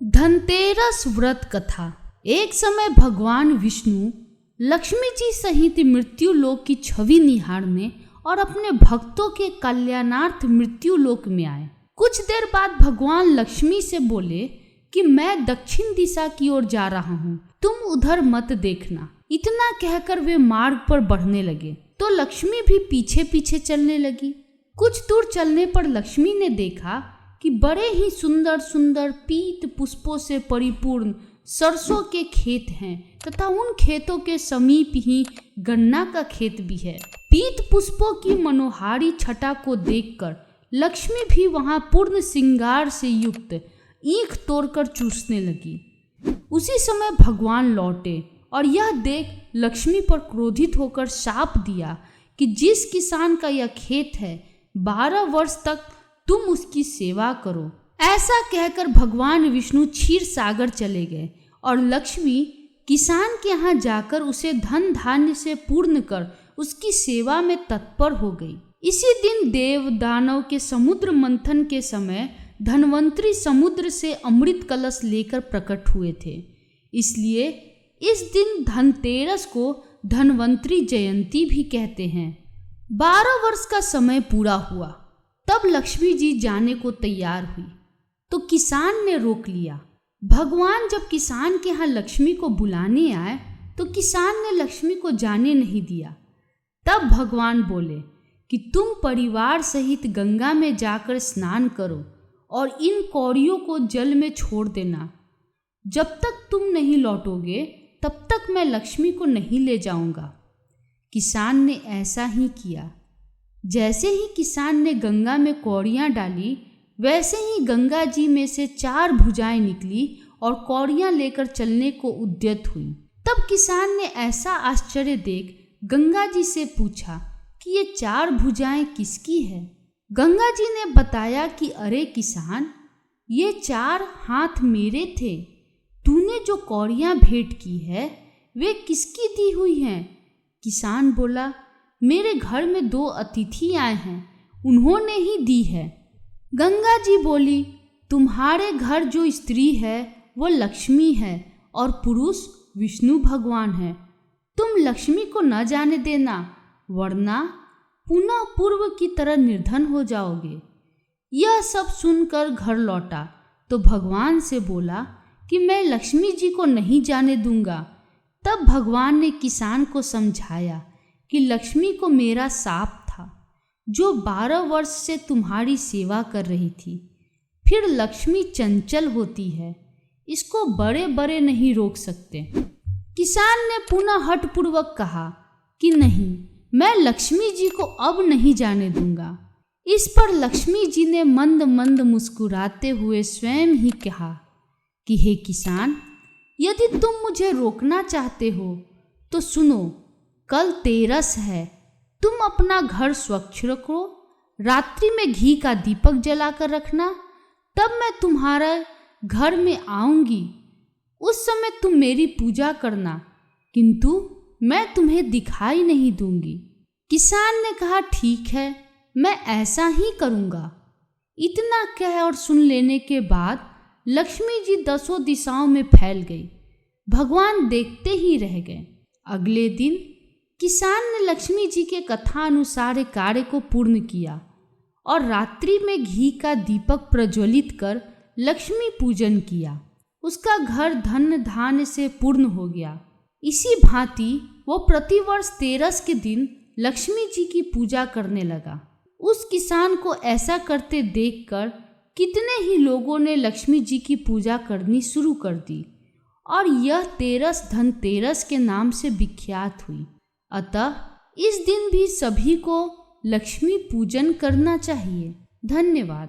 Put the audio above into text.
धनतेरस व्रत कथा। एक समय भगवान विष्णु लक्ष्मी जी सहित मृत्यु लोक की छवि निहारने और अपने भक्तों के कल्याणार्थ मृत्यु लोक में आए। कुछ देर बाद भगवान लक्ष्मी से बोले कि मैं दक्षिण दिशा की ओर जा रहा हूँ, तुम उधर मत देखना। इतना कहकर वे मार्ग पर बढ़ने लगे तो लक्ष्मी भी पीछे पीछे चलने लगी। कुछ दूर चलने पर लक्ष्मी ने देखा कि बड़े ही सुंदर सुंदर पीत पुष्पों से परिपूर्ण सरसों के खेत हैं तथा उन खेतों के समीप ही गन्ना का खेत भी है। पीत पुष्पों की मनोहारी छटा को देखकर लक्ष्मी भी वहां पूर्ण श्रृंगार से युक्त ईख तोड़कर चूसने लगी। उसी समय भगवान लौटे और यह देख लक्ष्मी पर क्रोधित होकर शाप दिया कि जिस किसान का यह खेत है 12 वर्ष तक तुम उसकी सेवा करो। ऐसा कहकर भगवान विष्णु क्षीर सागर चले गए और लक्ष्मी किसान के यहाँ जाकर उसे धन धान्य से पूर्ण कर उसकी सेवा में तत्पर हो गई। इसी दिन देव दानव के समुद्र मंथन के समय धनवंतरी समुद्र से अमृत कलश लेकर प्रकट हुए थे। इसलिए इस दिन धनतेरस को धनवंतरी जयंती भी कहते हैं। 12 वर्ष का समय पूरा हुआ तब लक्ष्मी जी जाने को तैयार हुई तो किसान ने रोक लिया। भगवान जब किसान के यहाँ लक्ष्मी को बुलाने आए तो किसान ने लक्ष्मी को जाने नहीं दिया। तब भगवान बोले कि तुम परिवार सहित गंगा में जाकर स्नान करो और इन कौड़ियों को जल में छोड़ देना। जब तक तुम नहीं लौटोगे तब तक मैं लक्ष्मी को नहीं ले जाऊंगा। किसान ने ऐसा ही किया। जैसे ही किसान ने गंगा में कौड़ियाँ डाली वैसे ही गंगा जी में से 4 भुजाएं निकली और कौड़ियाँ लेकर चलने को उद्यत हुई। तब किसान ने ऐसा आश्चर्य देख गंगा जी से पूछा कि ये 4 भुजाएं किसकी है। गंगा जी ने बताया कि अरे किसान, ये 4 हाथ मेरे थे। तूने जो कौड़ियाँ भेंट की है वे किसकी दी हुई हैं? किसान बोला, मेरे घर में 2 अतिथि आए हैं, उन्होंने ही दी है। गंगा जी बोली, तुम्हारे घर जो स्त्री है वो लक्ष्मी है और पुरुष विष्णु भगवान है। तुम लक्ष्मी को न जाने देना वरना पुनः पूर्व की तरह निर्धन हो जाओगे। यह सब सुनकर घर लौटा तो भगवान से बोला कि मैं लक्ष्मी जी को नहीं जाने दूंगा। तब भगवान ने किसान को समझाया कि लक्ष्मी को मेरा साप था जो 12 वर्ष से तुम्हारी सेवा कर रही थी। फिर लक्ष्मी चंचल होती है, इसको बड़े बड़े नहीं रोक सकते। किसान ने पुनः हठपूर्वक कहा कि नहीं, मैं लक्ष्मी जी को अब नहीं जाने दूंगा। इस पर लक्ष्मी जी ने मंद मंद मुस्कुराते हुए स्वयं ही कहा कि हे किसान, यदि तुम मुझे रोकना चाहते हो तो सुनो, कल तेरस है। तुम अपना घर स्वच्छ रखो, रात्रि में घी का दीपक जलाकर रखना, तब मैं तुम्हारे घर में आऊंगी। उस समय तुम मेरी पूजा करना, किंतु मैं तुम्हें दिखाई नहीं दूंगी। किसान ने कहा ठीक है, मैं ऐसा ही करूंगा। इतना कह और सुन लेने के बाद लक्ष्मी जी 10 दिशाओं में फैल गई। भगवान देखते ही रह गए। अगले दिन किसान ने लक्ष्मी जी के कथा अनुसार कार्य को पूर्ण किया और रात्रि में घी का दीपक प्रज्वलित कर लक्ष्मी पूजन किया। उसका घर धन धान्य से पूर्ण हो गया। इसी भांति वो प्रतिवर्ष तेरस के दिन लक्ष्मी जी की पूजा करने लगा। उस किसान को ऐसा करते देखकर कितने ही लोगों ने लक्ष्मी जी की पूजा करनी शुरू कर दी और यह तेरस धनतेरस के नाम से विख्यात हुई। अतः इस दिन भी सभी को लक्ष्मी पूजन करना चाहिए। धन्यवाद।